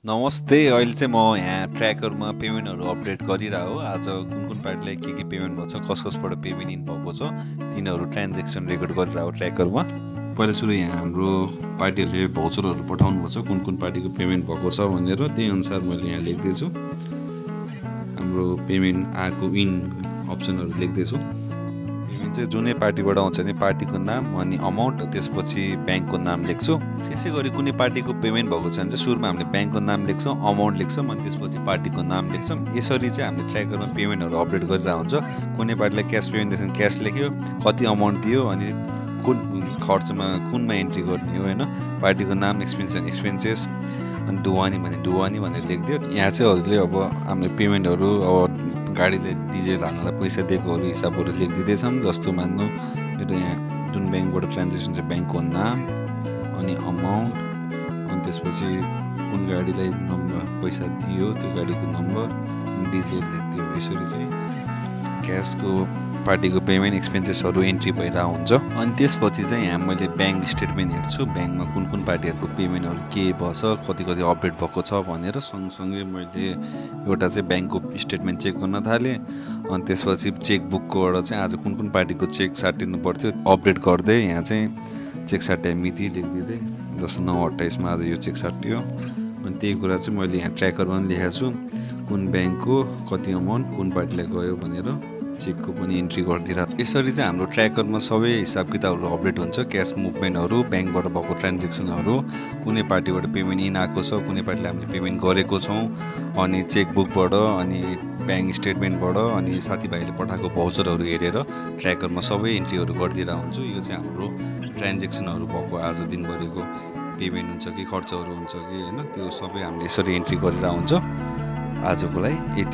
नमस्ते। अहिले चाहिँ म यहाँ ट्र्याकरमा पेमेन्टहरू अपडेट गरिरह हो। आज कुन पार्टीलाई के पेमेन्ट भएको छ, कसबाट पेमेन्ट इन भएको छ, तिनीहरू ट्रान्जेक्सन रेकर्ड गरिरह हो ट्र्याकरमा। पहिला सुरु यहाँ हाम्रो पार्टीहरूले भाउचरहरू पठाउनु भएको छ, कुन पार्टीको पेमेन्ट भएको छ भनेर, त्यही अनुसार मैले यहाँ लेख्दैछु। हाम्रो पेमेन्ट आएको इन अप्सनहरू लेख्दैछु। पेमेन्ट चाहिँ जुनै पार्टीबाट आउँछ भने पार्टीको नाम अनि अमाउन्ट, त्यसपछि ब्याङ्कको नाम लेख्छु। त्यसै गरी कुनै पार्टीको पेमेन्ट भएको छ भने चाहिँ सुरुमा हामीले ब्याङ्कको नाम लेख्छौँ, अमाउन्ट लेख्छौँ, अनि त्यसपछि पार्टीको नाम लेख्छौँ। यसरी चाहिँ हामीले ट्र्याकरमा पेमेन्टहरू अपडेट गरिरहेको हुन्छ। कुनै पार्टीलाई क्यास पेमेन्ट दिएछ भने क्यास लेख्यो, कति अमाउन्ट दियो, अनि कुन खर्चमा कुनमा एन्ट्री गर्ने हो होइन, पार्टीको नाम, एक्सपेन्सेस, अनि डुवानी भने डुवानी भनेर लेखिदियो। यहाँ चाहिँ हजुरले अब हामीले पेमेन्टहरू अब गाडीले डिजेल हाल्नलाई पैसा दिएकोहरू हिसाबहरू लेखिदिँदैछौँ। जस्तो मान्नु मेरो यहाँ जुन ब्याङ्कबाट ट्रान्जेक्सन छ, ब्याङ्कको नाम अनि अमाउन्ट, अनि त्यसपछि कुन गाडीलाई नम्बर पैसा दियो त्यो गाडीको नम्बर, डिजेल लेखिदियो। यसरी चाहिँ क्यासको पार्टीको पेमेन्ट एक्सपेन्सेसहरू एन्ट्री भइरहेको हुन्छ। अनि त्यसपछि चाहिँ यहाँ मैले ब्याङ्क स्टेटमेन्ट हेर्छु, ब्याङ्कमा कुन पार्टीहरूको पेमेन्टहरू के भएछ, कति अपडेट भएको छ भनेर। सँगसँगै मैले एउटा चाहिँ ब्याङ्कको स्टेटमेन्ट चेक गर्न थालेँ। अनि त्यसपछि चेकबुककोबाट चाहिँ आज कुन पार्टीको चेक साटिनु पर्थ्यो अपडेट गर्दै यहाँ चाहिँ चेक साट्ने मिति लेखिदिँदै, जस्तो 9/28 आज यो चेक साटियो। अनि त्यही कुरा चाहिँ मैले यहाँ ट्र्याकरमा पनि लेखेको छु, कुन ब्याङ्कको कति अमाउन्ट कुन पार्टीलाई गयो भनेर चेकको पनि एन्ट्री गरिदिरहेको। यसरी चाहिँ हाम्रो ट्र्याकरमा सबै हिसाब किताबहरू अपडेट हुन्छ। क्यास मुभमेन्टहरू, ब्याङ्कबाट भएको ट्रान्जेक्सनहरू, कुनै पार्टीबाट पेमेन्ट इन आएको छ, कुनै पार्टीले हामीले पेमेन्ट गरेको छौँ, अनि चेकबुकबाट, अनि ब्याङ्क स्टेटमेन्टबाट, अनि साथीभाइले पठाएको भाउचरहरू हेरेर ट्र्याकरमा सबै एन्ट्रीहरू गरिदिरहेको हुन्छु। यो चाहिँ हाम्रो ट्रान्जेक्सनहरू भएको आज दिनभरिको पेमेन्ट हुन्छ कि खर्चहरू हुन्छ कि होइन, त्यो सबै हामीले यसरी एन्ट्री गरिरहेको हुन्छ। आजको लागि यति।